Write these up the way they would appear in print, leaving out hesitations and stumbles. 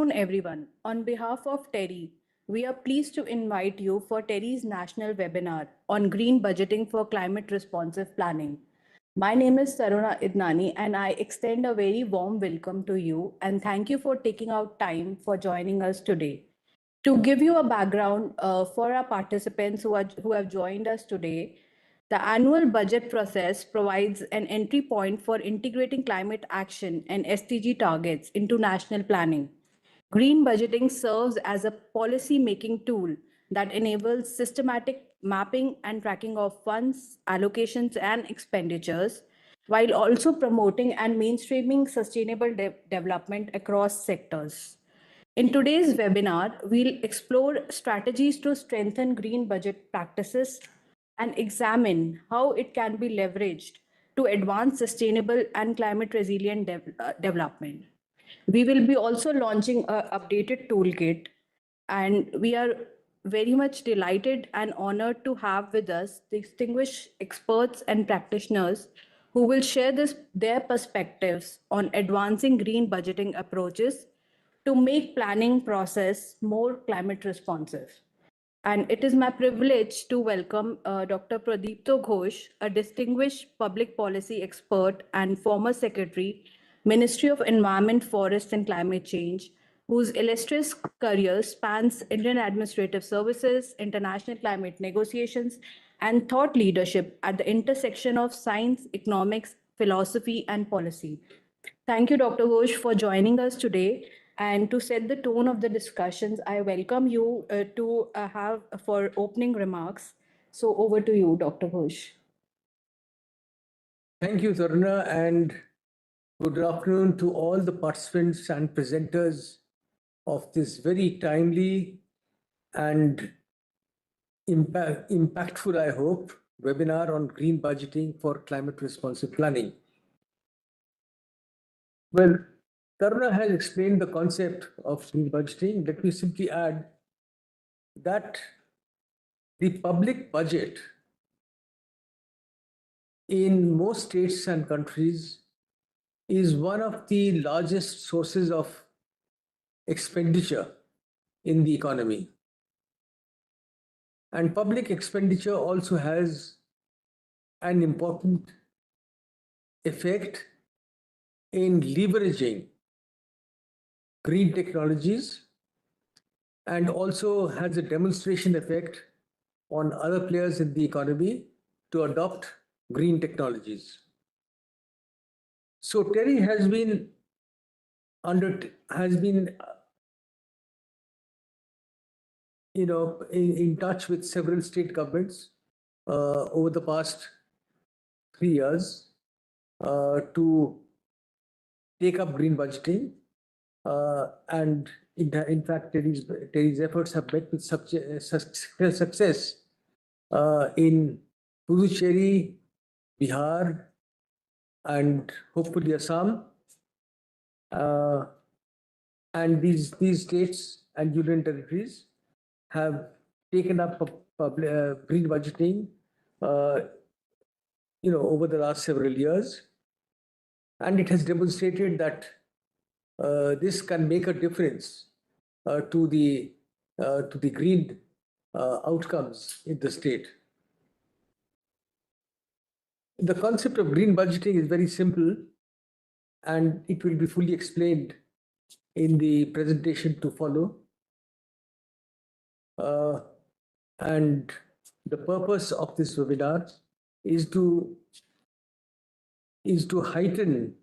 afternoon, everyone. On behalf of TERI, we are pleased to invite you for TERI's national webinar on green budgeting for climate responsive planning. My name is Taruna Idnani, and I extend a very warm welcome to you and thank you for taking out time for joining us today. To give you a background for our participants who have joined us today, the annual budget process provides an entry point for integrating climate action and SDG targets into national planning. Green budgeting serves as a policy making tool that enables systematic mapping and tracking of funds, allocations, and expenditures, while also promoting and mainstreaming sustainable development across sectors. In today's webinar, we'll explore strategies to strengthen green budget practices and examine how it can be leveraged to advance sustainable and climate resilient development. We will be also launching an updated toolkit, and we are very much delighted and honored to have with us distinguished experts and practitioners who will share their perspectives on advancing green budgeting approaches to make planning process more climate responsive. And it is my privilege to welcome Dr. Pradipto Ghosh, a distinguished public policy expert and former secretary, Ministry of Environment, Forests and Climate Change, whose illustrious career spans Indian administrative services, international climate negotiations, and thought leadership at the intersection of science, economics, philosophy, and policy. Thank you, Dr. Ghosh, for joining us today. And to set the tone of the discussions, I welcome you to have for opening remarks. So over to you, Dr. Ghosh. Thank you, Taruna, and good afternoon to all the participants and presenters of this very timely and impactful, I hope, webinar on green budgeting for climate responsive planning. Well, Taruna has explained the concept of green budgeting. Let me simply add that the public budget in most states and countries is one of the largest sources of expenditure in the economy. And public expenditure also has an important effect in leveraging green technologies and also has a demonstration effect on other players in the economy to adopt green technologies. So TERI has been in touch with several state governments over the past 3 years to take up green budgeting, and in fact, TERI's efforts have met with success in Puducherry, Bihar, and hopefully Assam. And these states and union territories have taken up green budgeting, over the last several years, and it has demonstrated that this can make a difference to the green outcomes in the state. The concept of green budgeting is very simple, and it will be fully explained in the presentation to follow. And the purpose of this webinar is to heighten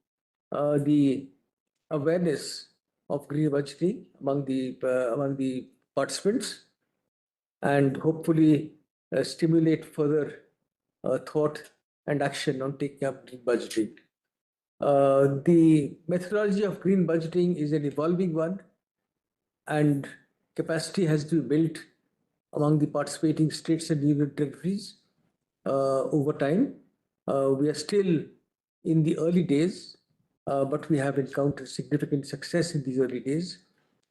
the awareness of green budgeting among the participants, and hopefully stimulate further thought and action on taking up green budgeting. The methodology of green budgeting is an evolving one, and capacity has to be built among the participating states and union territories over time. We are still in the early days, but we have encountered significant success in these early days.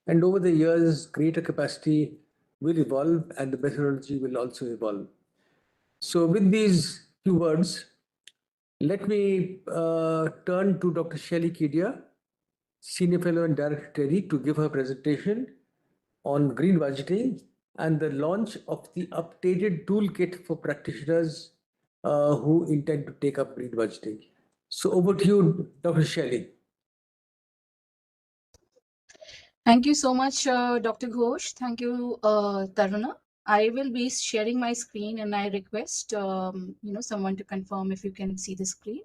And over the years, greater capacity will evolve and the methodology will also evolve. So with these few words, let me turn to Dr. Shelley Kedia, Senior Fellow and Director TERI, to give her presentation on green budgeting and the launch of the updated toolkit for practitioners who intend to take up green budgeting. So over to you, Dr. Shelley. Thank you so much, Dr. Ghosh. Thank you, Taruna. I will be sharing my screen, and I request someone to confirm if you can see the screen.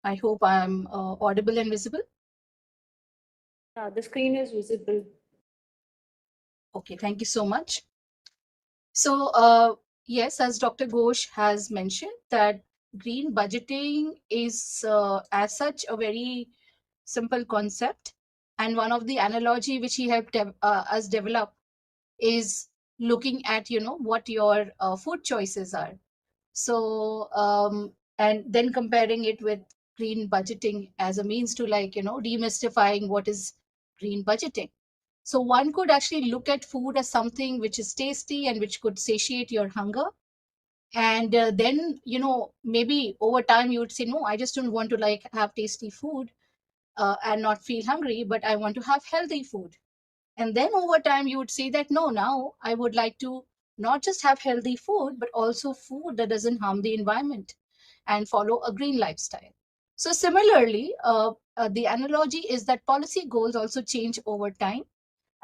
I hope I'm audible and visible. The screen is visible. Okay, thank you so much. So, yes, as Dr. Ghosh has mentioned, that green budgeting is as such a very simple concept. And one of the analogy which he helped us develop is looking at, what your food choices are. So, and then comparing it with green budgeting as a means to demystifying what is green budgeting. So one could actually look at food as something which is tasty and which could satiate your hunger. And then, maybe over time you would say, no, I just don't want to have tasty food and not feel hungry, but I want to have healthy food. And then over time you would say that, no, now I would like to not just have healthy food, but also food that doesn't harm the environment and follow a green lifestyle. So similarly, the analogy is that policy goals also change over time.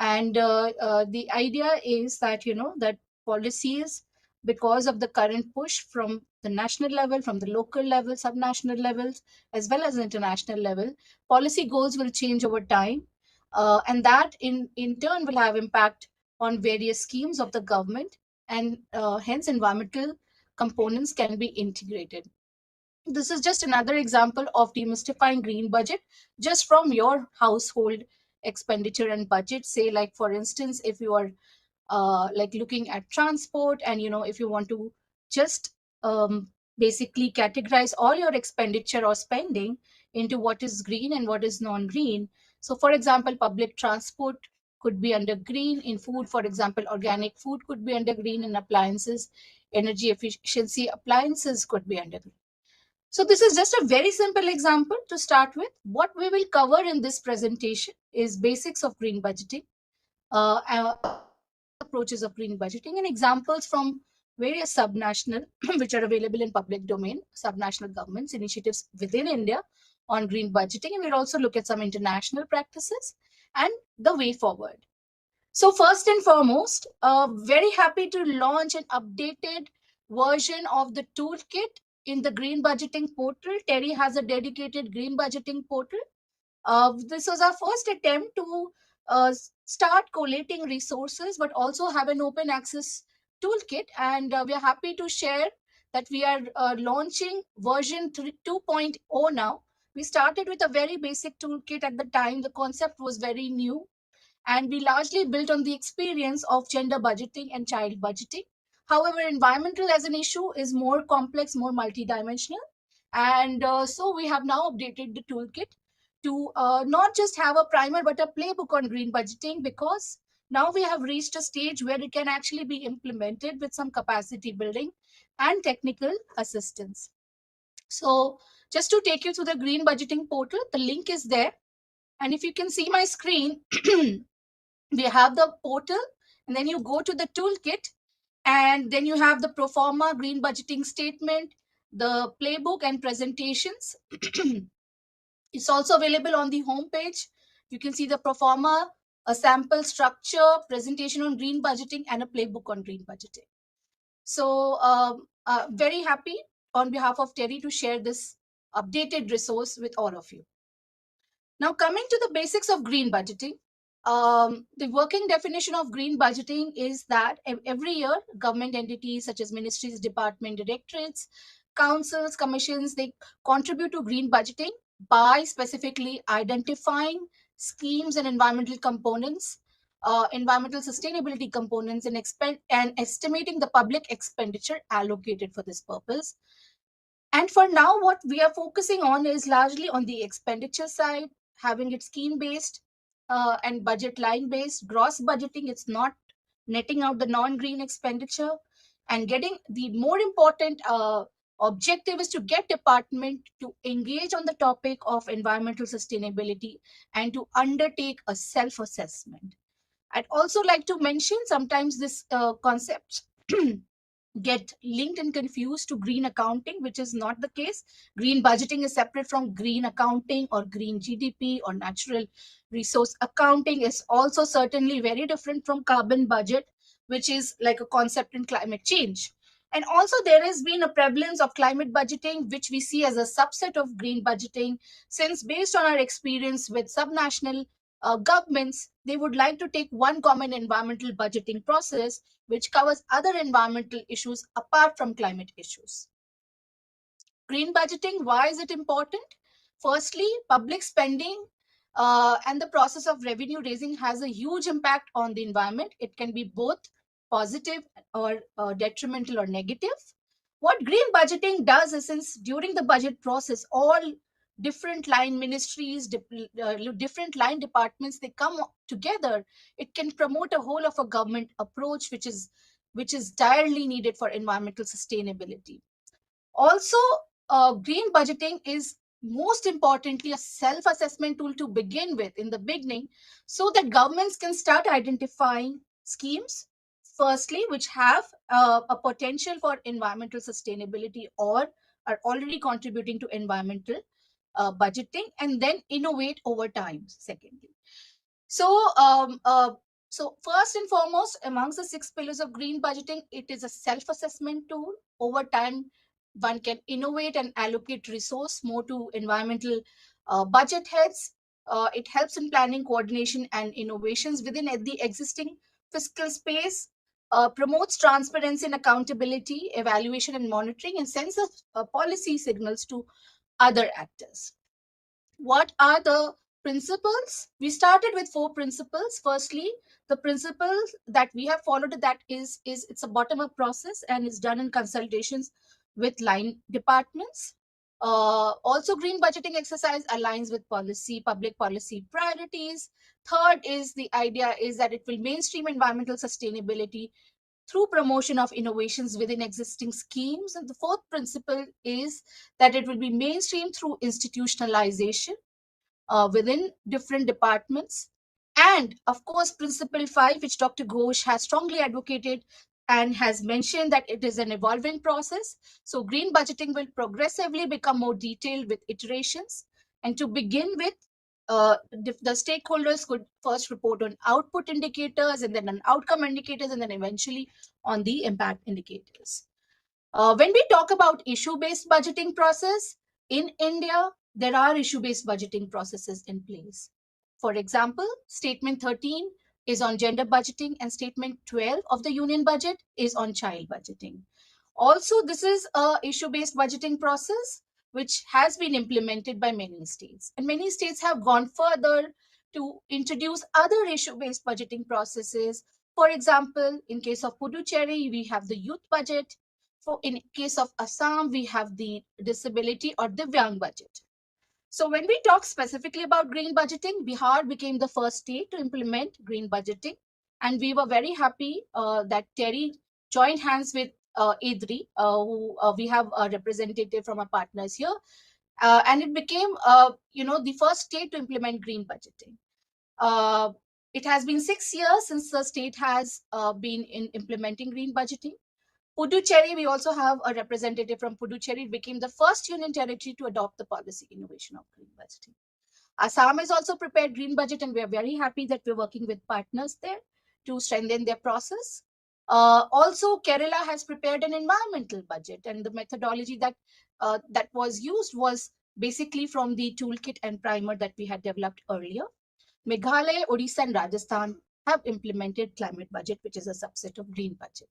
And the idea is that that policies, because of the current push from the national level, from the local level, subnational levels, as well as international level, policy goals will change over time, and that in turn will have impact on various schemes of the government, and hence environmental components can be integrated. This is just another example of demystifying green budget just from your household expenditure and budget. Say, like for instance, if you are looking at transport, and if you want to just basically categorize all your expenditure or spending into what is green and what is non-green. So for example, public transport could be under green. In food, for example, organic food could be under green. In appliances, energy efficiency appliances could be under green. So this is just a very simple example to start with. What we will cover in this presentation is basics of green budgeting, approaches of green budgeting, and examples from various subnational, which are available in public domain, subnational governments, initiatives within India on green budgeting. And we'll also look at some international practices and the way forward. So first and foremost, very happy to launch an updated version of the toolkit in the green budgeting portal. TERI has a dedicated green budgeting portal. This was our first attempt to start collating resources, but also have an open access toolkit. And we are happy to share that we are launching version 2.0 now. We started with a very basic toolkit at the time. The concept was very new, and we largely built on the experience of gender budgeting and child budgeting. However, environmental as an issue is more complex, more multidimensional. And so we have now updated the toolkit to not just have a primer, but a playbook on green budgeting, because now we have reached a stage where it can actually be implemented with some capacity building and technical assistance. So just to take you through the green budgeting portal, the link is there. And if you can see my screen, we have the portal, and then you go to the toolkit, and then you have the pro forma green budgeting statement, the playbook, and presentations. It's also available on the home page. You can see the pro forma, a sample structure, presentation on green budgeting, and a playbook on green budgeting. So very happy on behalf of TERI to share this updated resource with all of you. Now, coming to the basics of green budgeting, the working definition of green budgeting is that every year, government entities such as ministries, department, directorates, councils, commissions, they contribute to green budgeting by specifically identifying schemes and environmental components, environmental sustainability components, and estimating the public expenditure allocated for this purpose. And for now, what we are focusing on is largely on the expenditure side, having it scheme based and budget line based. Gross budgeting, it's not netting out the non-green expenditure. And getting the more important objective is to get department to engage on the topic of environmental sustainability and to undertake a self-assessment. I'd also like to mention sometimes this concept get linked and confused to green accounting, which is not the case. Green budgeting is separate from green accounting or green GDP or natural resource accounting. Is also certainly very different from carbon budget, which is like a concept in climate change. And also there has been a prevalence of climate budgeting, which we see as a subset of green budgeting, since based on our experience with subnational governments, they would like to take one common environmental budgeting process which covers other environmental issues apart from climate issues. Green budgeting, why is it important? Firstly, public spending and the process of revenue raising has a huge impact on the environment. It can be both positive or detrimental or negative. What green budgeting does is, since during the budget process, all different line ministries, different line departments, they come together, it can promote a whole of a government approach, which is direly needed for environmental sustainability. Also, green budgeting is most importantly a self-assessment tool to begin with in the beginning, so that governments can start identifying schemes, firstly, which have a potential for environmental sustainability or are already contributing to environmental budgeting, and then innovate over time, secondly. So, so first and foremost, amongst the 6 pillars of green budgeting, it is a self-assessment tool. Over time, one can innovate and allocate resource more to environmental budget heads. It helps in planning, coordination, and innovations within the existing fiscal space. Promotes transparency and accountability, evaluation and monitoring, and sends policy signals to other actors. What are the principles? We started with 4 principles. Firstly, the principles that we have followed, that is it's a bottom-up process and is done in consultations with line departments. Also, green budgeting exercise aligns with public policy priorities. Third is the idea is that it will mainstream environmental sustainability through promotion of innovations within existing schemes. And the fourth principle is that it will be mainstream through institutionalization within different departments. And of course, principle 5, which Dr. Ghosh has strongly advocated and has mentioned that it is an evolving process. So green budgeting will progressively become more detailed with iterations. And to begin with, the stakeholders could first report on output indicators, and then on outcome indicators, and then eventually on the impact indicators. When we talk about issue-based budgeting process, in India, there are issue-based budgeting processes in place. For example, Statement 13 is on gender budgeting, and Statement 12 of the Union Budget is on child budgeting. Also, this is a issue-based budgeting process which has been implemented by many states. And many states have gone further to introduce other issue-based budgeting processes. For example, in case of Puducherry, we have the youth budget. In case of Assam, we have the disability or Divyang budget. So when we talk specifically about green budgeting, Bihar became the first state to implement green budgeting. And we were very happy that TERI joined hands with IDRI, who we have a representative from our partners here. And it became, the first state to implement green budgeting. It has been 6 years since the state has been implementing green budgeting. Puducherry, we also have a representative from Puducherry. It became the first union territory to adopt the policy innovation of green budgeting. Assam has also prepared green budget, and we are very happy that we're working with partners there to strengthen their process. Also, Kerala has prepared an environmental budget, and the methodology that was used was basically from the toolkit and primer that we had developed earlier. Meghalaya, Odisha, and Rajasthan have implemented climate budget, which is a subset of green budget.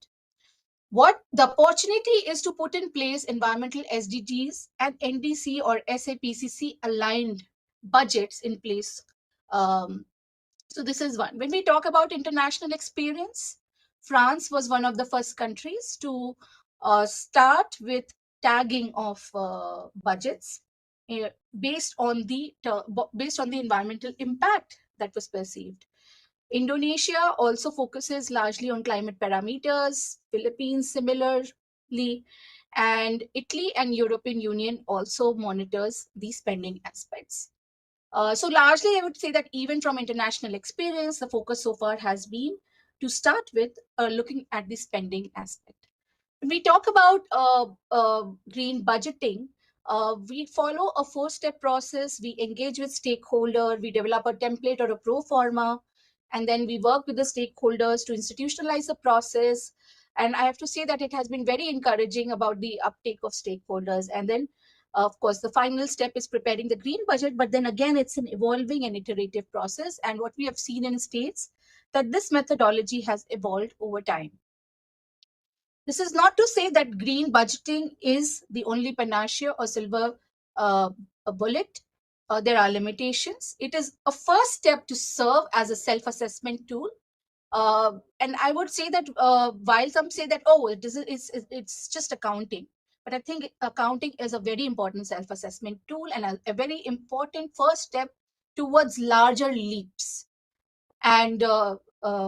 What the opportunity is to put in place environmental SDGs and NDC or SAPCC aligned budgets in place. So this is one. When we talk about international experience, France was one of the first countries to start with tagging of budgets based on the environmental impact that was perceived. Indonesia also focuses largely on climate parameters, Philippines similarly, and Italy and European Union also monitors these spending aspects. So largely, I would say that even from international experience, the focus so far has been to start with looking at the spending aspect. When we talk about green budgeting, we follow a four-step process. We engage with stakeholder, we develop a template or a pro forma, and then we work with the stakeholders to institutionalize the process. And I have to say that it has been very encouraging about the uptake of stakeholders. And then, of course, the final step is preparing the green budget. But then again, it's an evolving and iterative process. And what we have seen in states that this methodology has evolved over time. This is not to say that green budgeting is the only panacea or silver a bullet. There are limitations. It is a first step to serve as a self-assessment tool. And I would say that while some say that, oh, it's just accounting. But I think accounting is a very important self-assessment tool and a very important first step towards larger leaps and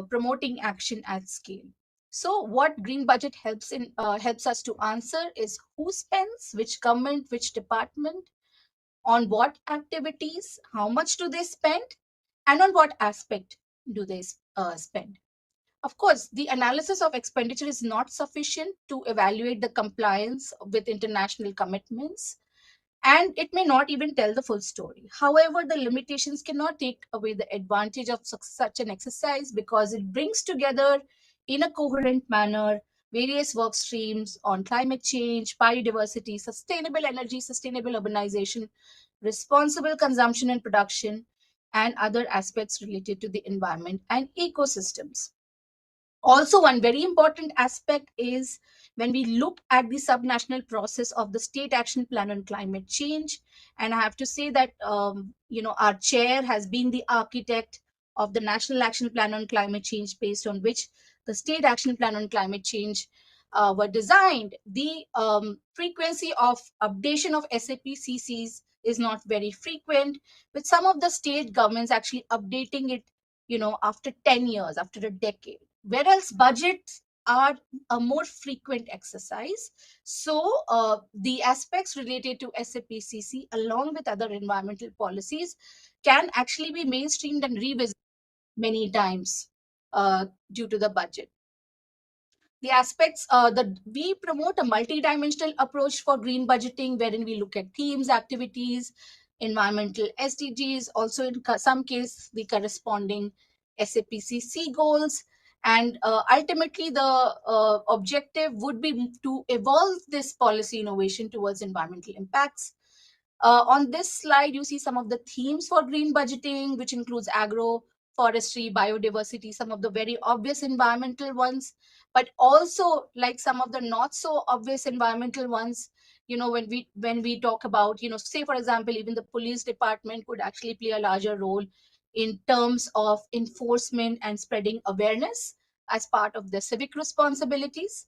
promoting action at scale. So what green budget helps us to answer is who spends, which government, which department, on what activities, how much do they spend, and on what aspect do they spend. Of course, the analysis of expenditure is not sufficient to evaluate the compliance with international commitments, and it may not even tell the full story. However, the limitations cannot take away the advantage of such an exercise because it brings together in a coherent manner various work streams on climate change, biodiversity, sustainable energy, sustainable urbanization, responsible consumption and production, and other aspects related to the environment and ecosystems. Also, one very important aspect is when we look at the subnational process of the state action plan on climate change. And I have to say that our chair has been the architect of the national action plan on climate change, based on which the state action plan on climate change were designed. The frequency of updation of SAPCCs is not very frequent, with some of the state governments actually updating it after 10 years, after a decade, whereas budgets are a more frequent exercise. So the aspects related to SAPCC along with other environmental policies can actually be mainstreamed and revisited many times due to the budget. The aspects that we promote a multidimensional approach for green budgeting, wherein we look at themes, activities, environmental SDGs, also in some case the corresponding SAPCC goals, and ultimately the objective would be to evolve this policy innovation towards environmental impacts. On this slide, you see some of the themes for green budgeting, which includes agro, forestry, biodiversity, some of the very obvious environmental ones, but also like some of the not so obvious environmental ones. When we talk about, say for example, even the police department could actually play a larger role in terms of enforcement and spreading awareness as part of their civic responsibilities.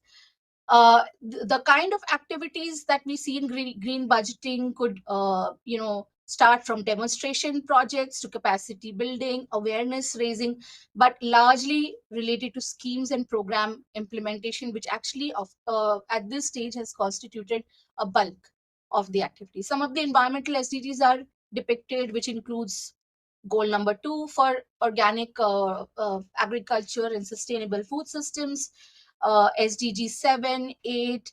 The kind of activities that we see in green budgeting could start from demonstration projects to capacity building, awareness raising, but largely related to schemes and program implementation, which actually at this stage has constituted a bulk of the activity. Some of the environmental SDGs are depicted, which includes goal number 2 for organic agriculture and sustainable food systems, SDG 7, 8,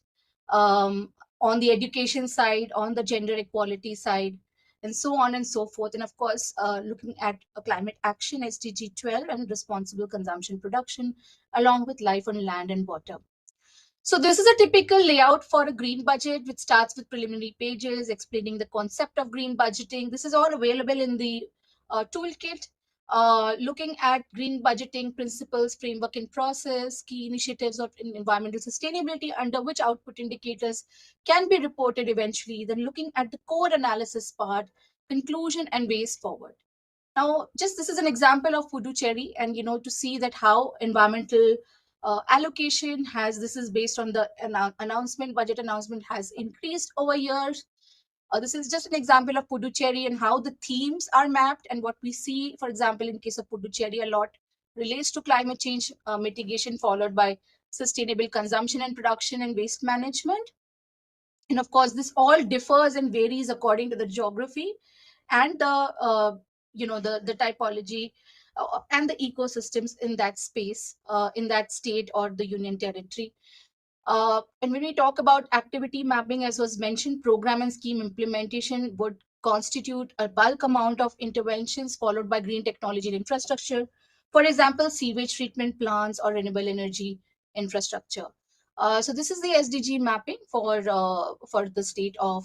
on the education side, on the gender equality side, and so on and so forth. And of course, looking at climate action, SDG 12, and responsible consumption production, along with life on land and water. So this is a typical layout for a green budget, which starts with preliminary pages explaining the concept of green budgeting. This is all available in the toolkit. Looking at green budgeting principles, framework and process, key initiatives of environmental sustainability under which output indicators can be reported eventually, then looking at the core analysis part, conclusion and ways forward. Now, just this is an example of Puducherry, and to see that how environmental allocation this is based on the budget announcement has increased over years. This is just an example of Puducherry and how the themes are mapped, and what we see, for example, in case of Puducherry a lot relates to climate change mitigation, followed by sustainable consumption and production and waste management. And of course, this all differs and varies according to the geography and the typology and the ecosystems in that space, in that state or the union territory. And when we talk about activity mapping, as was mentioned, program and scheme implementation would constitute a bulk amount of interventions, followed by green technology and infrastructure. For example, sewage treatment plants or renewable energy infrastructure. So this is the SDG mapping for the state of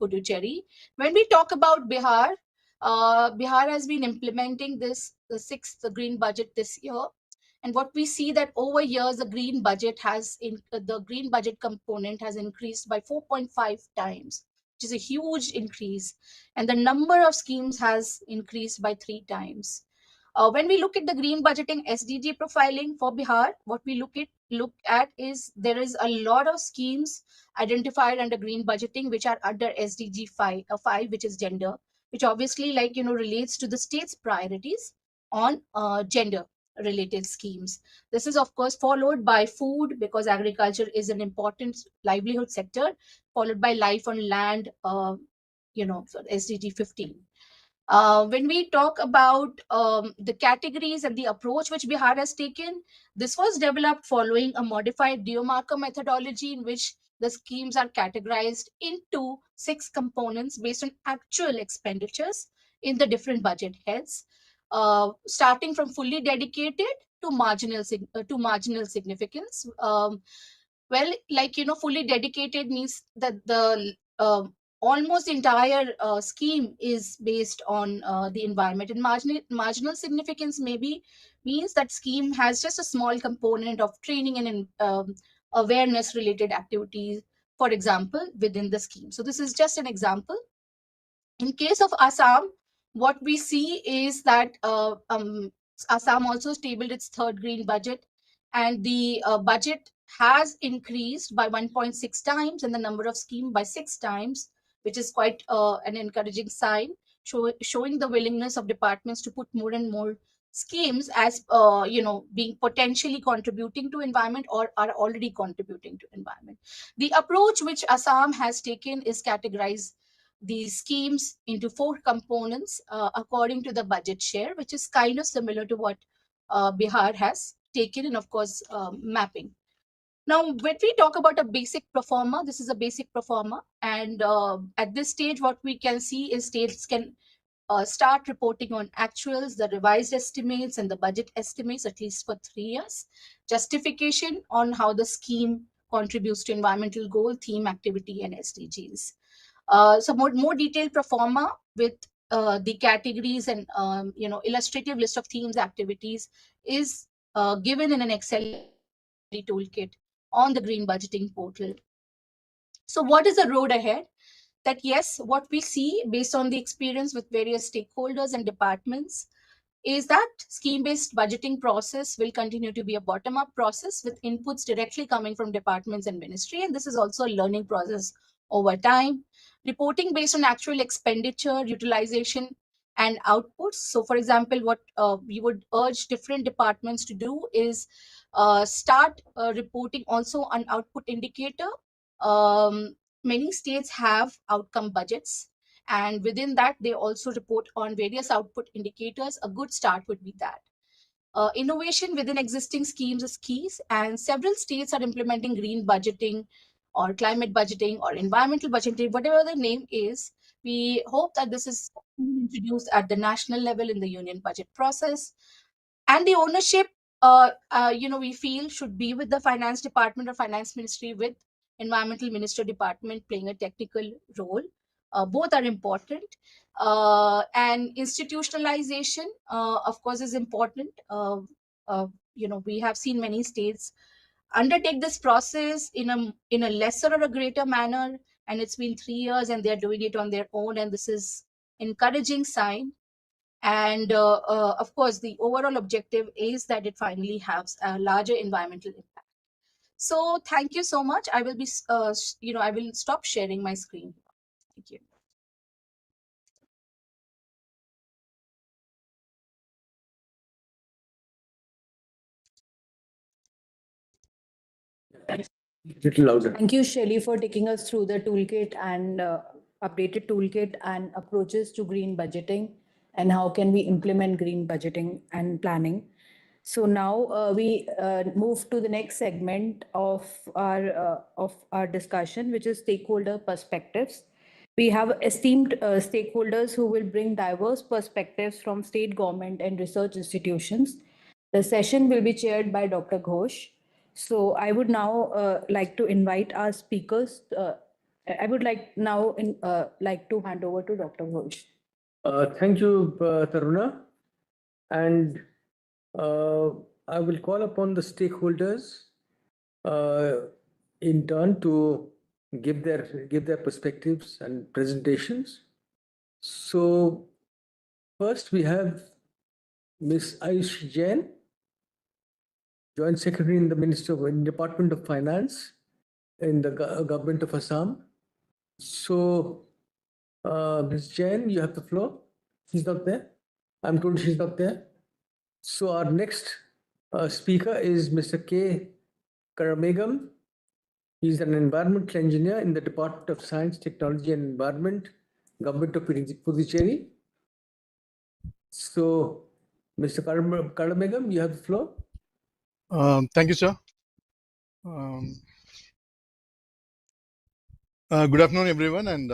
Puducherry. When we talk about Bihar, Bihar has been implementing the sixth green budget this year. And what we see that over years, the green budget component has increased by 4.5 times, which is a huge increase. And the number of schemes has increased by 3 times. When we look at the green budgeting SDG profiling for Bihar, what we look at is there is a lot of schemes identified under green budgeting which are under SDG 5, which is gender, which obviously relates to the state's priorities on gender related schemes. This is of course followed by food, because agriculture is an important livelihood sector, followed by life on land, for SDG 15. When we talk about the categories and the approach which Bihar has taken, this was developed following a modified Diomarker methodology in which the schemes are categorized into 6 components based on actual expenditures in the different budget heads, starting from fully dedicated to marginal significance. Fully dedicated means that the almost entire scheme is based on the environment, and marginal significance maybe means that scheme has just a small component of training and awareness related activities, for example, within the scheme. So this is just an example. In case of Assam, what we see is that Assam also tabled its third green budget, and the budget has increased by 1.6 times and the number of schemes by 6 times, which is quite an encouraging sign, showing the willingness of departments to put more and more schemes as being potentially contributing to environment or are already contributing to environment. The approach which Assam has taken is categorize these schemes into 4 components according to the budget share, which is kind of similar to what Bihar has taken, and of course mapping. Now, when we talk about a basic performer, this is a basic performer, and at this stage, what we can see is states can start reporting on actuals, the revised estimates, and the budget estimates, at least for 3 years. Justification on how the scheme contributes to environmental goal, theme, activity, and SDGs. So more detailed pro forma with the categories and illustrative list of themes, activities is given in an Excel toolkit on the Green Budgeting portal. So what is the road ahead? That yes, what we see based on the experience with various stakeholders and departments is that scheme-based budgeting process will continue to be a bottom-up process with inputs directly coming from departments and ministry. And this is also a learning process over time. Reporting based on actual expenditure, utilization, and outputs. So for example, what we would urge different departments to do is start reporting also on output indicator. Many states have outcome budgets, and within that they also report on various output indicators. A good start would be that. Innovation within existing schemes is keys, and several states are implementing green budgeting or climate budgeting or environmental budgeting, whatever the name is. We hope that this is introduced at the national level in the union budget process. And the ownership, we feel should be with the finance department or finance ministry, with environmental minister department playing a technical role. Both are important. And institutionalization, of course, is important. We have seen many states undertake this process in a lesser or a greater manner, and it's been 3 years and they're doing it on their own, and this is encouraging sign. And of course, the overall objective is that it finally has a larger environmental impact. So thank you so much. I will be, I will stop sharing my screen. Thank you. Little louder. Thank you, Shelly, for taking us through the toolkit and updated toolkit and approaches to green budgeting and how can we implement green budgeting and planning. So now we move to the next segment of our discussion, which is stakeholder perspectives. We have esteemed stakeholders who will bring diverse perspectives from state government and research institutions. The session will be chaired by Dr. Ghosh. So I would now like to invite our speakers. I would like to hand over to Dr. Ghosh. Thank you, Taruna. And I will call upon the stakeholders in turn to give their perspectives and presentations. So first we have Ms. Ayush Jain, Joint Secretary in the Department of Finance in the Government of Assam. So Ms. Jain, you have the floor. She's not there. I'm told she's not there. So our next speaker is Mr. K. Karamegam. He's an environmental engineer in the Department of Science, Technology and Environment, Government of Puducherry. So, Mr. Karamegam, you have the floor. Thank you, sir. Good afternoon, everyone, and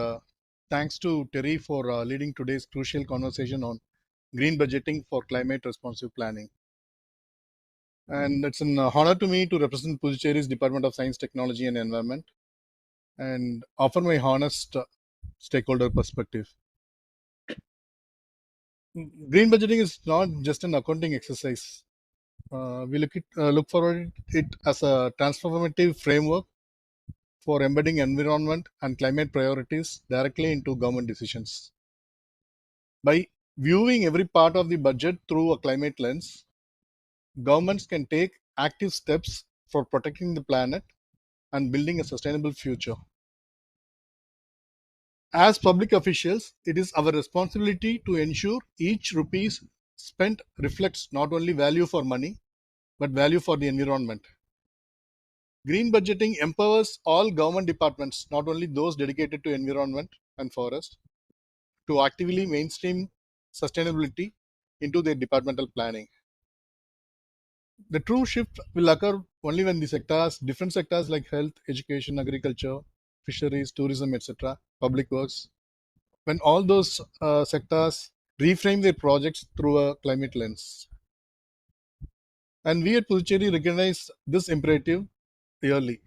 thanks to TERI for leading today's crucial conversation on green budgeting for climate responsive planning. And it's an honor to me to represent Puducherry's Department of Science, Technology and Environment and offer my honest stakeholder perspective. Green budgeting is not just an accounting exercise. We look forward it as a transformative framework for embedding environment and climate priorities directly into government decisions. By viewing every part of the budget through a climate lens, governments can take active steps for protecting the planet and building a sustainable future. As public officials, it is our responsibility to ensure each rupees spent reflects not only value for money, but value for the environment. Green budgeting empowers all government departments, not only those dedicated to environment and forest, to actively mainstream sustainability into their departmental planning. The true shift will occur only when the different sectors like health, education, agriculture, fisheries, tourism, etc., public works, when all those sectors reframe their projects through a climate lens. And we at Puducherry recognize this imperative yearly.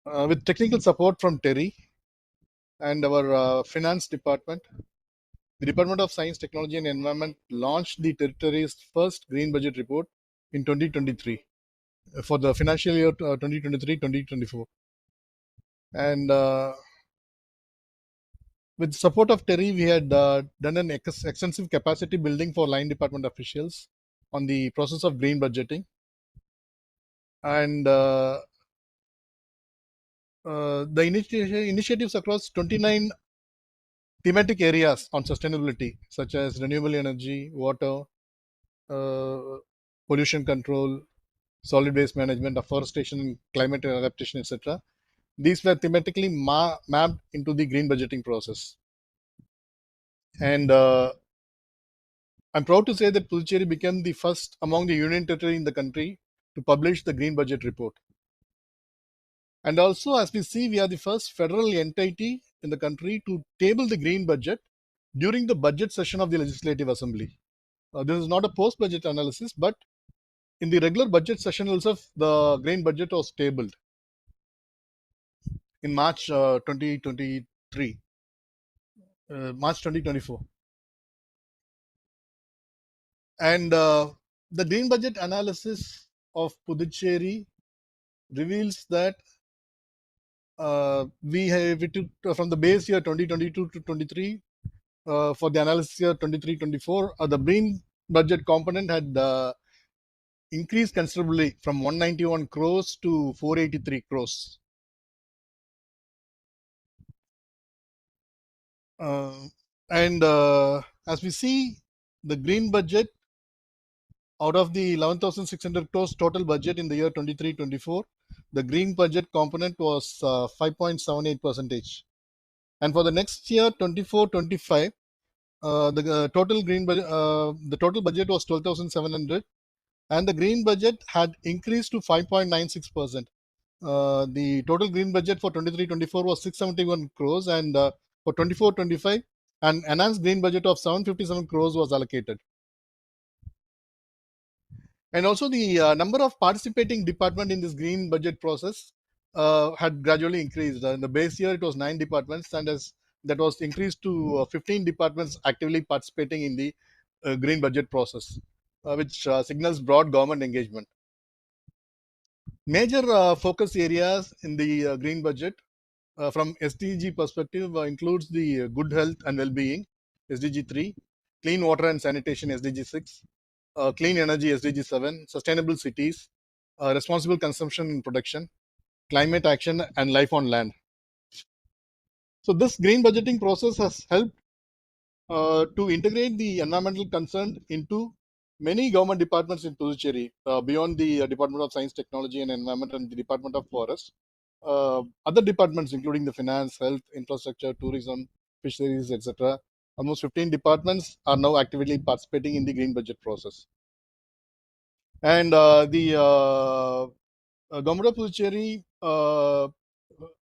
With technical support from TERI and our finance department, the Department of Science, Technology and Environment launched the territory's first green budget report in 2023 for the financial year 2023-2024. And with the support of TERI, we had done an extensive capacity building for line department officials on the process of green budgeting. And the initiatives across 29 thematic areas on sustainability, such as renewable energy, water, pollution control, solid waste management, afforestation, climate adaptation, etc. These were thematically mapped into the green budgeting process. And I'm proud to say that Puducherry became the first among the union territory in the country to publish the green budget report. And also, as we see, we are the first federal entity in the country to table the green budget during the budget session of the Legislative Assembly. This is not a post-budget analysis, but in the regular budget session also, the green budget was tabled in March 2023, March 2024. And the green budget analysis of Puducherry reveals that we took from the base year 2022 to 23 for the analysis year 23-24, the green budget component had increased considerably from 191 crores to 483 crores. And as we see, the green budget, out of the 11,600 crores total budget in the year 23-24, the green budget component was 5.78%. And for the next year, 24-25, the total budget was 12,700, and the green budget had increased to 5.96%. The total green budget for 23-24 was 671 crores, and for 24-25, an enhanced green budget of 757 crores was allocated. And also the number of participating departments in this green budget process had gradually increased. In the base year, it was 9 departments, and that was increased to 15 departments actively participating in the green budget process, which signals broad government engagement. Major focus areas in the green budget from SDG perspective includes the good health and well-being, SDG 3, clean water and sanitation, SDG 6, clean energy, SDG 7, sustainable cities, responsible consumption and production, climate action, and life on land. So this green budgeting process has helped to integrate the environmental concern into many government departments in Puducherry, beyond the Department of Science, Technology and Environment and the Department of Forest. Other departments, including the finance, health, infrastructure, tourism, fisheries, etc. Almost 15 departments are now actively participating in the green budget process. And the Government of Puducherry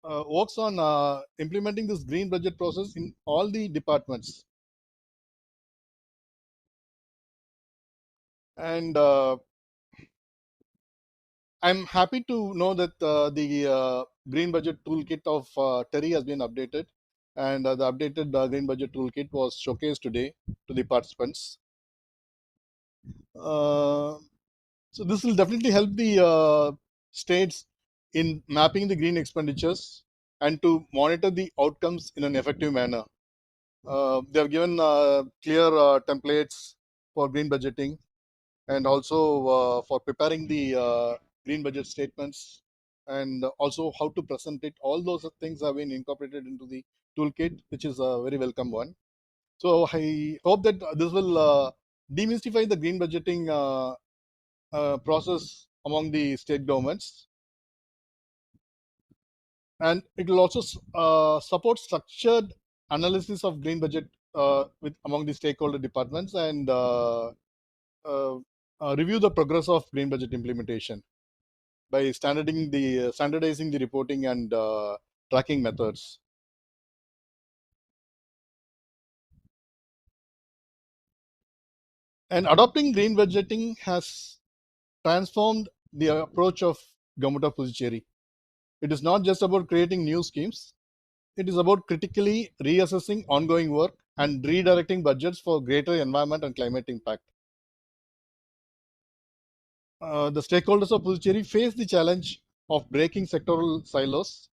works on implementing this green budget process in all the departments. And I'm happy to know that the Green Budget Toolkit of TERI has been updated, and the updated Green Budget Toolkit was showcased today to the participants. So this will definitely help the states in mapping the green expenditures and to monitor the outcomes in an effective manner. They have given clear templates for green budgeting, and also for preparing the green budget statements, and also how to present it. All those things have been incorporated into the toolkit, which is a very welcome one. So I hope that this will demystify the green budgeting process among the state governments, and it will also support structured analysis of green budget with among the stakeholder departments, and review the progress of green budget implementation by standardizing the reporting and tracking methods. And adopting green budgeting has transformed the approach of Government of Puducherry. It is not just about creating new schemes. It is about critically reassessing ongoing work and redirecting budgets for greater environment and climate impact. The stakeholders of Puducherry face the challenge of breaking sectoral silos,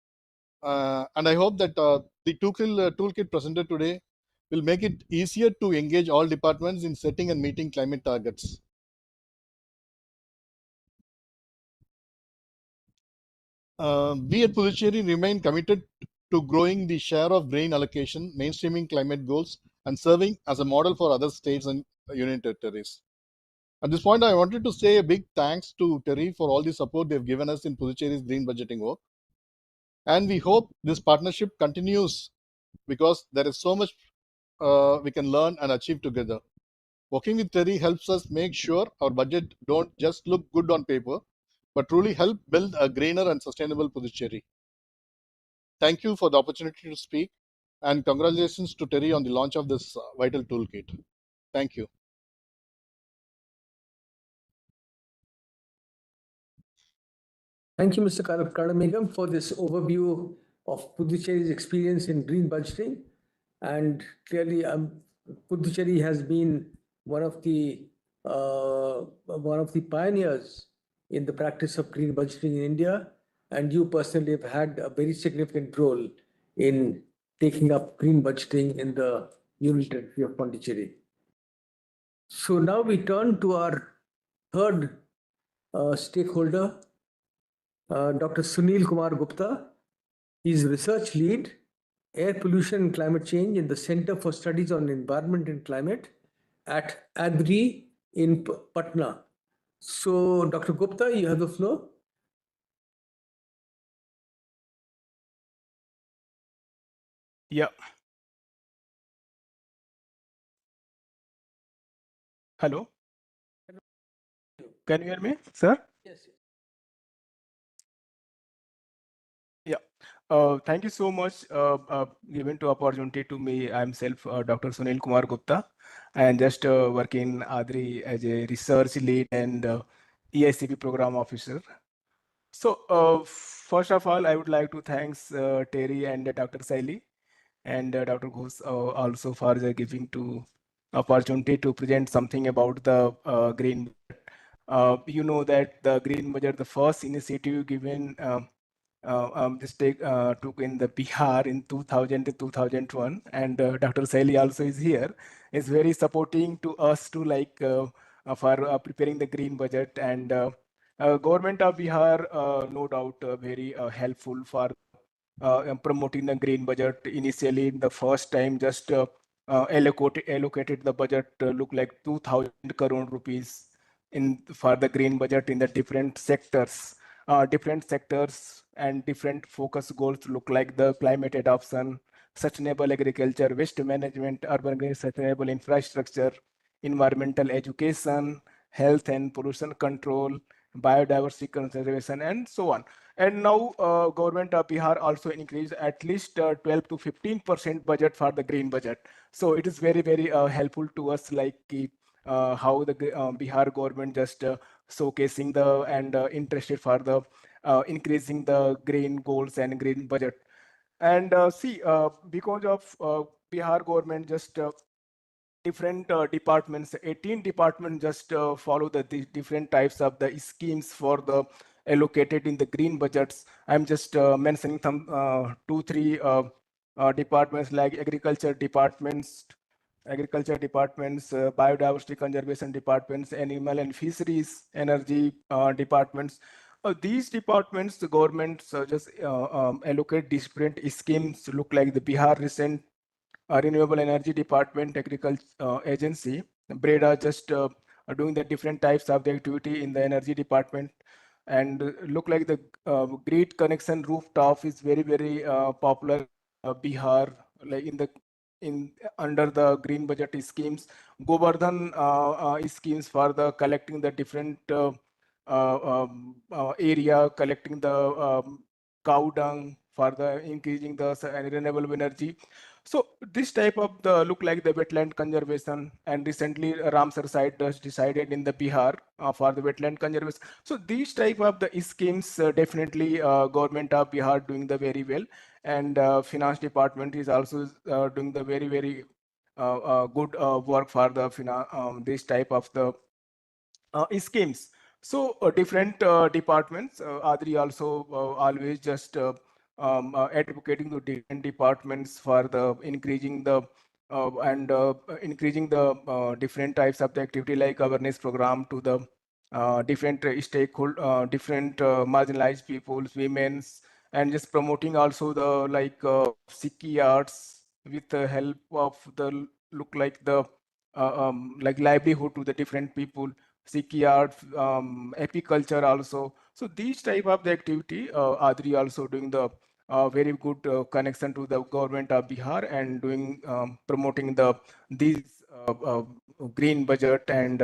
and I hope that the toolkit presented today will make it easier to engage all departments in setting and meeting climate targets. We at Puducherry remain committed to growing the share of grain allocation, mainstreaming climate goals, and serving as a model for other states and union territories. At this point, I wanted to say a big thanks to TERI for all the support they've given us in Puducherry's green budgeting work. And we hope this partnership continues, because there is so much we can learn and achieve together. Working with TERI helps us make sure our budget don't just look good on paper, but truly help build a greener and sustainable Puducherry. Thank you for the opportunity to speak, and congratulations to TERI on the launch of this vital toolkit. Thank you. Thank you, Mr. Kadamegam, for this overview of Puducherry's experience in green budgeting. And clearly, Puducherry has been one of the pioneers in the practice of green budgeting in India. And you personally have had a very significant role in taking up green budgeting in the Union Territory of Pondicherry. So now we turn to our third stakeholder, Dr. Sunil Kumar Gupta. He's research lead, air pollution and climate change in the Center for Studies on Environment and Climate at AGRI in Patna. So, Dr. Gupta, you have the floor. Yeah. Hello. Can you hear me, sir? Yes. Yeah. Thank you so much given to opportunity to me. I'm self Dr. Sunil Kumar Gupta, and just work in ADRI as a research lead and EICP program officer. So first of all, I would like to thanks TERI and Dr. Saili and Dr. Ghosh also for the giving to opportunity to present something about the green budget. You know that the green budget, the first initiative given this took in the Bihar in 2000 to 2001, and Dr. Saili also is here, is very supporting to us to like for preparing the green budget, and government of Bihar no doubt very helpful for promoting the green budget. Initially, the first time just allocated the budget look like 2000 crore rupees in for the green budget in the different sectors and different focus goals look like the climate adoption, sustainable agriculture, waste management, urban green sustainable infrastructure, environmental education, health and pollution control, biodiversity conservation, and so on. And now government of Bihar also increased at least 12 to 15% budget for the green budget. So it is very, very helpful to us, like how the Bihar government just showcasing the and interested for the increasing the green goals and green budget. And see, because of Bihar government just different departments, 18 departments just follow the different types of the schemes for the allocated in the green budgets. I'm just mentioning some two, three departments like agriculture departments, biodiversity conservation departments, animal and fisheries, energy departments. These departments, the governments just allocate different schemes. Look like the Bihar recent renewable energy department, agriculture agency, BREDA just are doing the different types of the activity in the energy department, and look like the grid connection rooftop is very, very popular Bihar, like in under the green budget schemes. Govardhan schemes for the collecting the different area, collecting the cow dung for the increasing the renewable energy. So this type of the look like the wetland conservation, and recently Ramsar site was decided in the Bihar for the wetland conservation. So these type of the schemes definitely government of Bihar doing the very well, and finance department is also doing the very, very good work for the this type of the schemes. So different departments, Adri also always just advocating to different departments for the increasing the increasing the different types of the activity like awareness program to the different stakeholder, different marginalized peoples, women's, and just promoting also the like Sikhi arts with the help of the look like the like livelihood to the different people, Sikhi art, apiculture also. So these type of the activity, Adri also doing the very good connection to the government of Bihar and doing promoting the these green budget and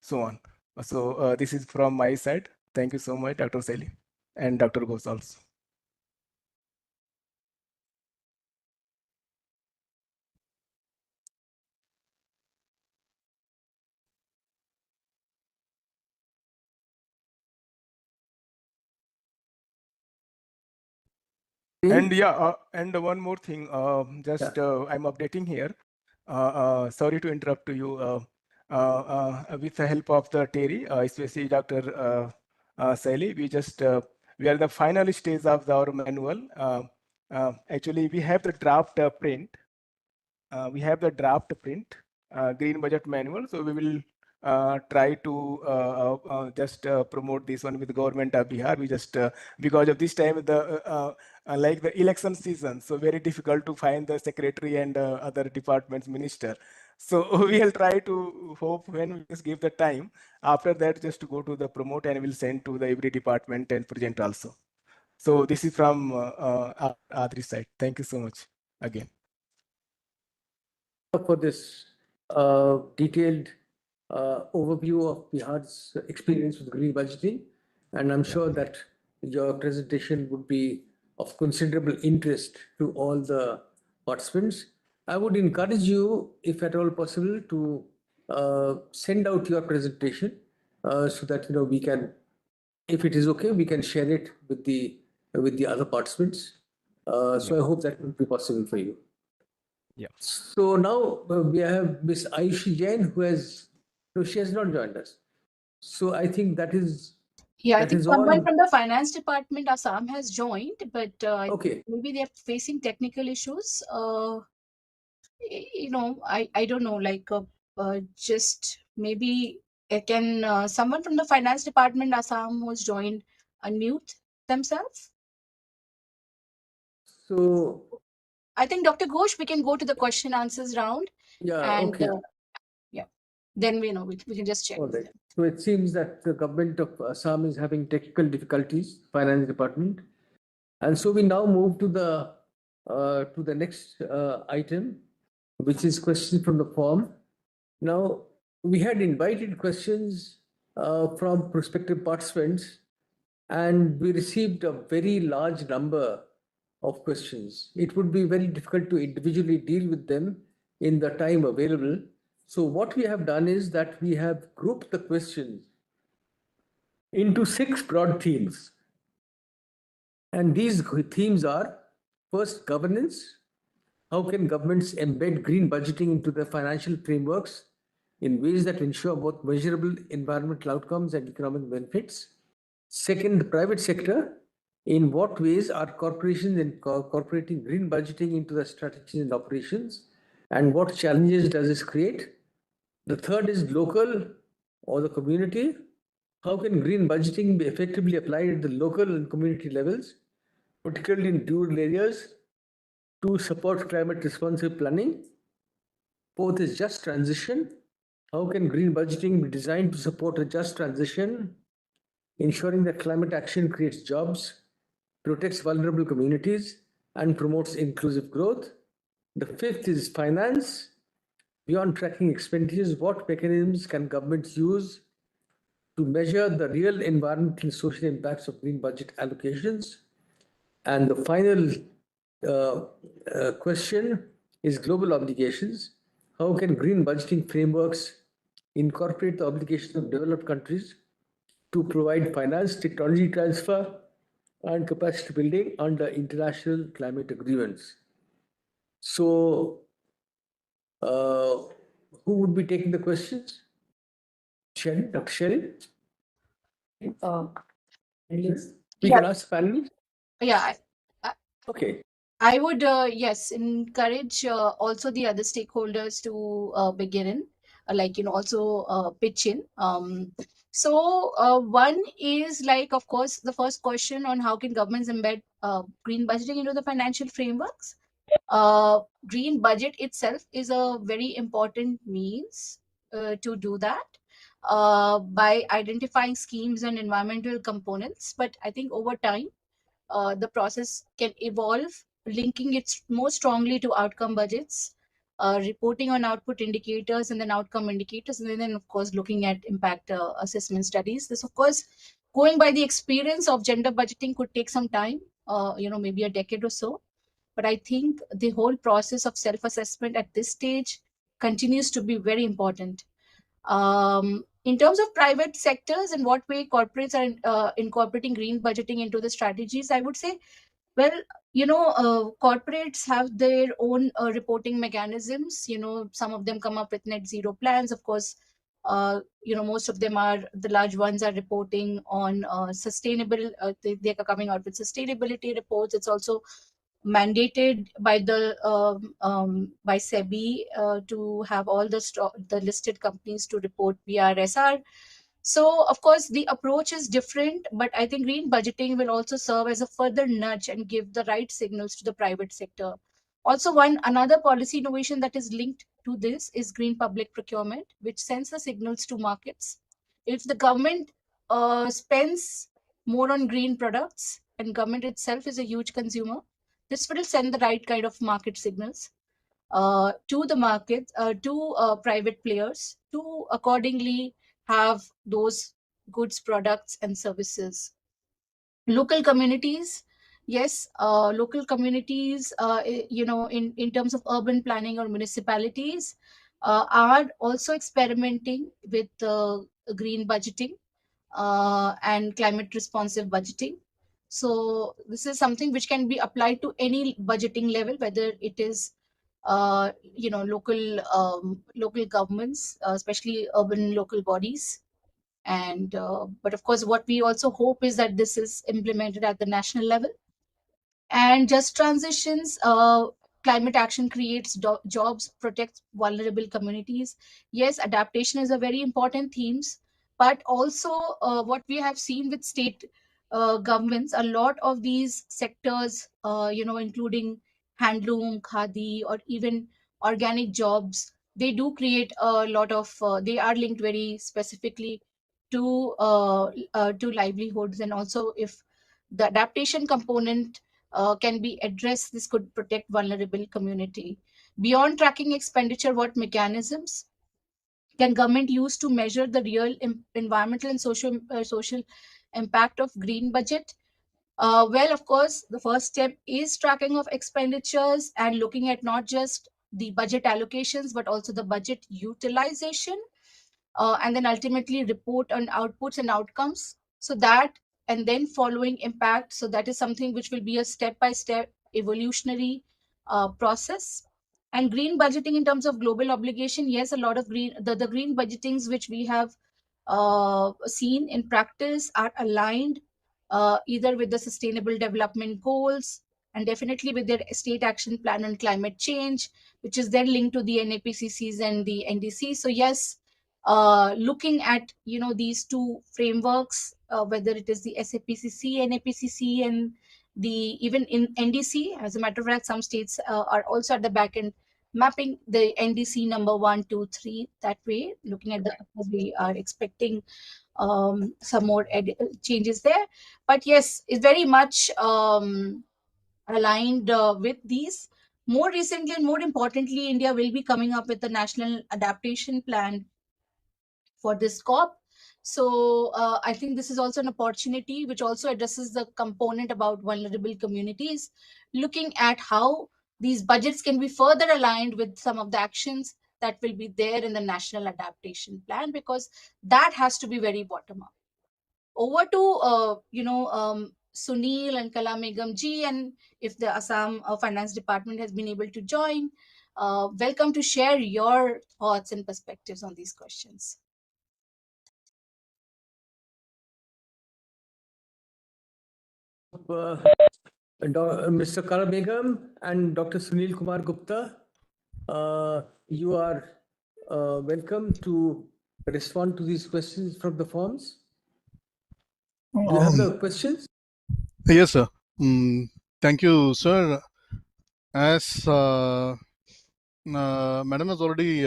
so on. So this is from my side. Thank you so much, Dr. Seli and Dr. Ghosh also. And yeah, and one more thing, just I'm updating here. Sorry to interrupt to you. With the help of the TERI, especially Dr. Sally, we are the final stage of our manual. Actually, we have the draft print. Green budget manual. So we will try to just promote this one with the government of Bihar. We just because of this time the like the election season, so very difficult to find the secretary and other departments minister. So we will try to hope when we just give the time. After that, just to go to the promote and we'll send to the every department and present also. So this is from Adri side. Thank you so much again. for this detailed overview of Bihar's experience with green budgeting. And I'm sure that your presentation would be of considerable interest to all the participants. I would encourage you, if at all possible, to send out your presentation so that we can, if it is okay, we can share it with the other participants. So I hope that will be possible for you. Yeah. So now we have Miss Ayushi Jain, who has, no, she has not joined us. So I think that is, Yeah, I that think is someone all. from the finance department, Assam, has joined, but I think Okay. maybe they're facing technical issues. I don't know, like just maybe can someone from the finance department, Assam, who's joined, unmute themselves? So I think Dr. Ghosh, we can go to the question answers round, yeah, and okay. yeah, then we can just check. All with right. them. So it seems that the government of Assam is having technical difficulties, finance department, and so we now move to the next item, which is questions from the form. Now we had invited questions from prospective participants, and we received a very large number of questions. It would be very difficult to individually deal with them in the time available. So what we have done is that we have grouped the questions into 6 broad themes. And these themes are: first, governance. How can governments embed green budgeting into their financial frameworks in ways that ensure both measurable environmental outcomes and economic benefits? Second, the private sector. In what ways are corporations incorporating green budgeting into their strategies and operations? And what challenges does this create? The third is local or the community. How can green budgeting be effectively applied at the local and community levels, particularly in rural areas, to support climate responsive planning? Fourth is just transition. How can green budgeting be designed to support a just transition, ensuring that climate action creates jobs, protects vulnerable communities, and promotes inclusive growth? The fifth is finance. Beyond tracking expenditures, what mechanisms can governments use to measure the real environmental and social impacts of green budget allocations? And the final question is global obligations. How can green budgeting frameworks incorporate the obligations of developed countries to provide finance, technology transfer, and capacity building under international climate agreements? So, who would be taking the questions? Sherry, Dr. Sherry? We can ask panel. Yeah, Okay. I would, yes, encourage also the other stakeholders to begin in, also pitch in. So one is like, of course, the first question on how can governments embed green budgeting into the financial frameworks. Green budget itself is a very important means to do that by identifying schemes and environmental components. But I think over time, the process can evolve, linking it more strongly to outcome budgets, reporting on output indicators and then outcome indicators, and then of course looking at impact assessment studies. This, of course, going by the experience of gender budgeting could take some time, maybe a decade or so. But I think the whole process of self-assessment at this stage continues to be very important. In terms of private sectors and what way corporates are incorporating green budgeting into the strategies, I would say, well, corporates have their own reporting mechanisms. Some of them come up with net zero plans. Of course, most of them are, the large ones are reporting on sustainable, they are coming out with sustainability reports. It's also mandated by the by SEBI to have all the listed companies to report BRSR. So of course the approach is different, but I think green budgeting will also serve as a further nudge and give the right signals to the private sector. Also, another policy innovation that is linked to this is green public procurement, which sends the signals to markets. If the government spends more on green products, and government itself is a huge consumer, this will send the right kind of market signals. to the market, to private players to accordingly have those goods, products, and services. Local communities, yes, local communities, in terms of urban planning or municipalities, are also experimenting with green budgeting and climate responsive budgeting. So this is something which can be applied to any budgeting level, whether it is local governments, especially urban local bodies. And but of course, what we also hope is that this is implemented at the national level. And just transitions, climate action creates jobs, protects vulnerable communities. Yes, adaptation is a very important themes, but also what we have seen with state governments, a lot of these sectors, including handloom, khadi, or even organic jobs, they do create a lot of, they are linked very specifically to livelihoods. And also, if the adaptation component can be addressed, this could protect vulnerable community. Beyond tracking expenditure, what mechanisms can government use to measure the real environmental and social impact of green budget? Well, of course, the first step is tracking of expenditures and looking at not just the budget allocations, but also the budget utilization, and then ultimately report on outputs and outcomes. So that, and then following impact. So that is something which will be a step-by-step evolutionary process. And green budgeting in terms of global obligation, yes, a lot of the green budgetings which we have seen in practice are aligned either with the sustainable development goals and definitely with their state action plan on climate change, which is then linked to the NAPCCs and the NDC. So yes, looking at these two frameworks, whether it is the SAPCC, NAPCC, and the even in NDC. As a matter of fact, some states are also at the back end mapping the NDC number 1, 2, 3 that way. Looking at that, we are expecting some more changes there. But yes, it's very much aligned with these. More recently and more importantly, India will be coming up with the national adaptation plan for this COP. So I think this is also an opportunity which also addresses the component about vulnerable communities, looking at how these budgets can be further aligned with some of the actions that will be there in the national adaptation plan, because that has to be very bottom up. Over to Sunil and Kala Megam ji, and if the Assam Finance Department has been able to join, welcome to share your thoughts and perspectives on these questions. Mr. Kala Begum and Dr. Sunil Kumar Gupta, you are welcome to respond to these questions from the forms. Do you have the questions? Yes, sir. Thank you, sir. As Madam has already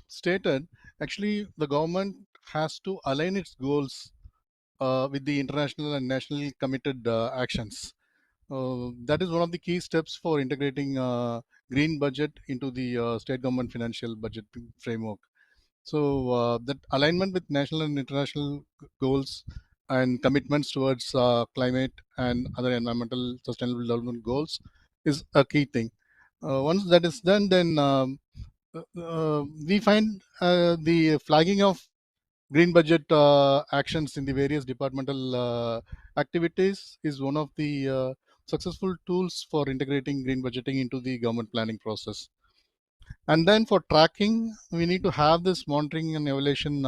stated, actually the government has to align its goals with the international and national committed actions. That is one of the key steps for integrating green budget into the state government financial budget framework. So that alignment with national and international goals and commitments towards climate and other environmental sustainable development goals is a key thing. Once that is done, then we find the flagging of green budget actions in the various departmental activities is one of the successful tools for integrating green budgeting into the government planning process. And then for tracking, we need to have this monitoring and evaluation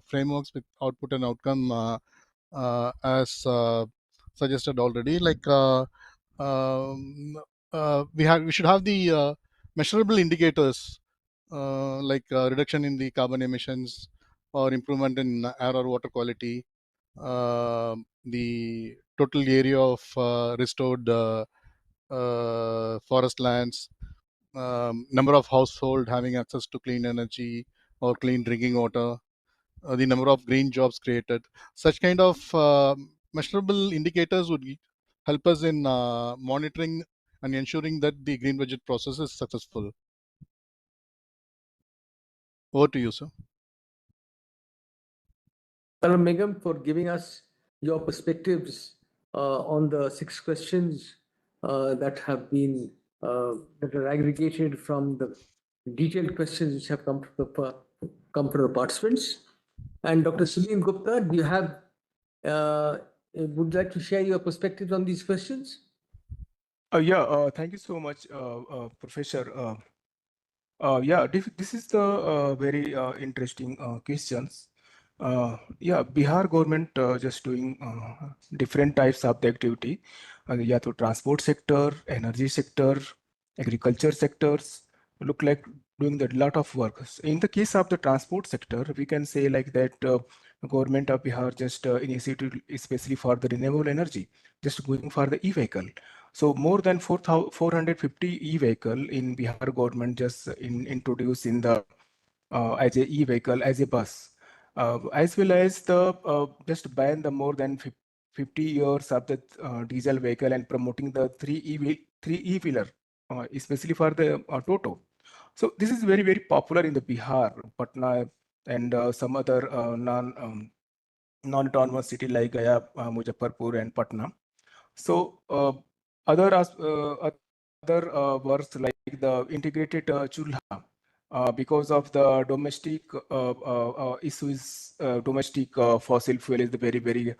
frameworks with output and outcome as suggested already. Like we should have the measurable indicators like reduction in the carbon emissions or improvement in air or water quality, the total area of restored forest lands, number of household having access to clean energy or clean drinking water, the number of green jobs created. Such kind of measurable indicators would help us in monitoring and ensuring that the green budget process is successful. Over to you, sir. Megam, for giving us your perspectives on the 6 questions that have been that are aggregated from the detailed questions which have come from the participants. And Dr. Sunil Gupta, do you have would you like to share your perspectives on these questions? Thank you so much, Professor. This is the very interesting questions. Bihar government just doing different types of the activity. To transport sector, energy sector, agriculture sectors look like doing a lot of work. In the case of the transport sector, we can say like that government of Bihar just initiated especially for the renewable energy, just going for the e-vehicle. So more than 450 e-vehicle in Bihar government just introduced in the as a e-vehicle as a bus, as well as the just ban the more than 50 years of the diesel vehicle and promoting the three e-wheeler, especially for the Toto. So this is very popular in the Bihar, Patna, and some other non-autonomous city like Gaya, Muzaffarpur, and Patna. So other works like the integrated chulha, because of the domestic issues, domestic fossil fuel is the very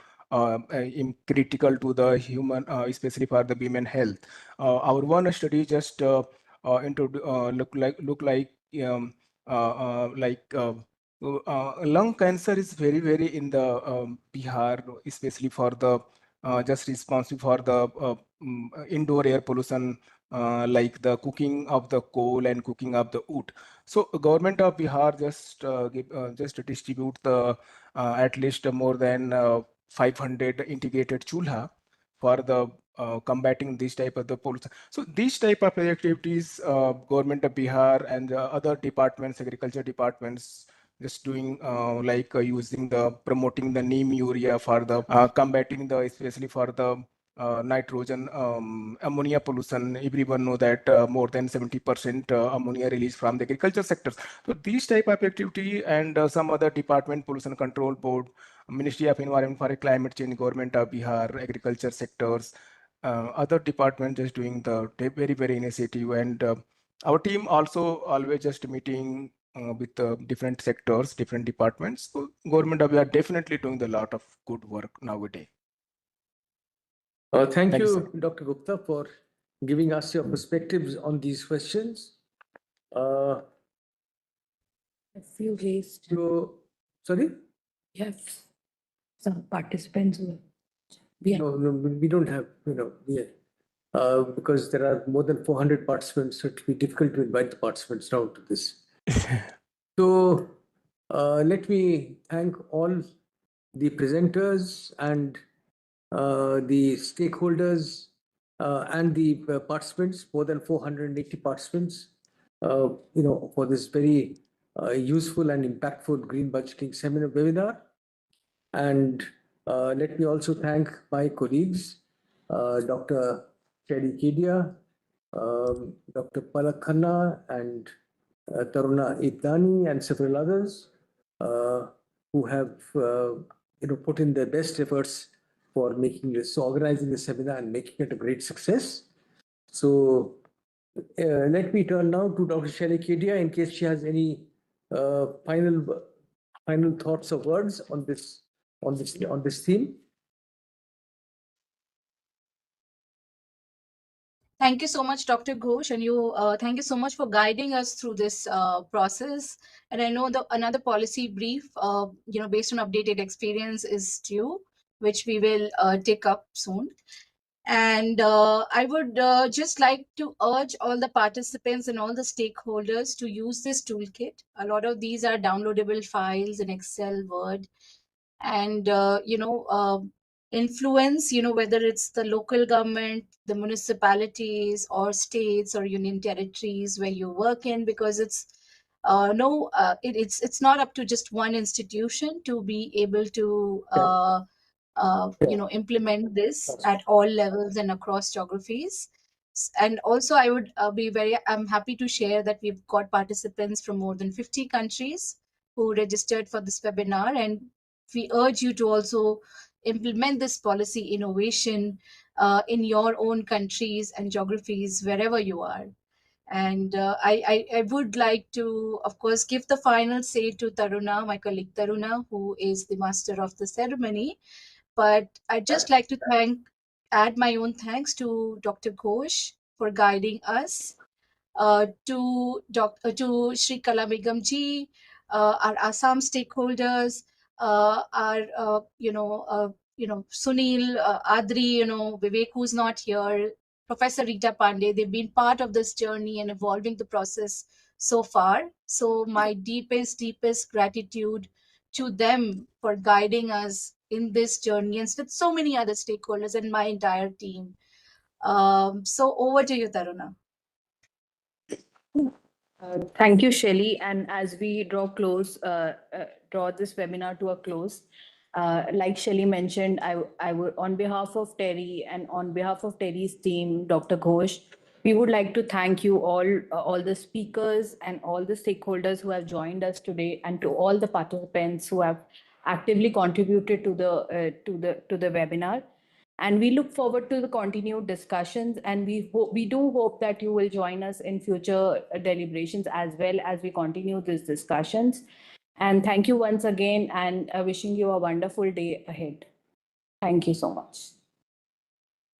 critical to the human, especially for the women health. Our one study just look like lung cancer is very in the Bihar, especially for the just responsible for the indoor air pollution, like the cooking of the coal and cooking of the wood. So government of Bihar just distribute the at least more than 500 integrated chulha for the combating this type of the pollution. So these type of activities, government of Bihar and other departments, agriculture departments, just doing using the promoting the neem urea for the combating the especially for the nitrogen ammonia pollution. Everyone know that more than 70% ammonia released from the agriculture sectors. So these type of activity and some other department, pollution control board, Ministry of Environment for Climate Change, government of Bihar, agriculture sectors, other departments just doing the very initiative. And our team also always just meeting with different sectors, different departments. So government of Bihar definitely doing a lot of good work nowadays. Thank you, sir. Dr. Gupta, for giving us your perspectives on these questions. A few raised. Sorry? Yes. Some participants were. No, we don't have, because there are more than 400 participants, so it will be difficult to invite the participants now to this. So let me thank all the presenters and the stakeholders and the participants, more than 480 participants, for this very useful and impactful green budgeting seminar webinar. And let me also thank my colleagues, Dr. TERI Kedia, Dr. Palak Khanna, and Taruna Itani, and several others who have put in their best efforts for making this, organizing the seminar and making it a great success. So let me turn now to Dr. Shelley Kedia in case she has any final thoughts or words on this theme. Thank you so much, Dr. Ghosh, and thank you so much for guiding us through this process. And I know another policy brief, based on updated experience is due, which we will take up soon. And I would just like to urge all the participants and all the stakeholders to use this toolkit. A lot of these are downloadable files in Excel, Word, and influence, whether it's the local government, the municipalities or states or union territories where you work in, because it's not up to just one institution to be able to implement this at all levels and across geographies. And also, I'm happy to share that we've got participants from more than 50 countries who registered for this webinar. And we urge you to also implement this policy innovation in your own countries and geographies, wherever you are. And I would like to, of course, give the final say to Taruna, my colleague Taruna, who is the master of the ceremony. But I'd just like to add my own thanks to Dr. Ghosh for guiding us, to Shri Kala Begum ji, our Assam stakeholders, Sunil, Adri, Vivek, who's not here, Professor Rita Pandey. They've been part of this journey and evolving the process so far. So my deepest gratitude to them for guiding us in this journey, and with so many other stakeholders and my entire team. So over to you, Taruna. Thank you, Shelley. And as we draw this webinar to a close, like Shelley mentioned, I would, on behalf of TERI and on behalf of TERI's team, Dr. Ghosh, we would like to thank you all the speakers and all the stakeholders who have joined us today, and to all the participants who have actively contributed to the webinar. And we look forward to the continued discussions, and we do hope that you will join us in future deliberations as well as we continue these discussions. And thank you once again, and wishing you a wonderful day ahead. Thank you so much.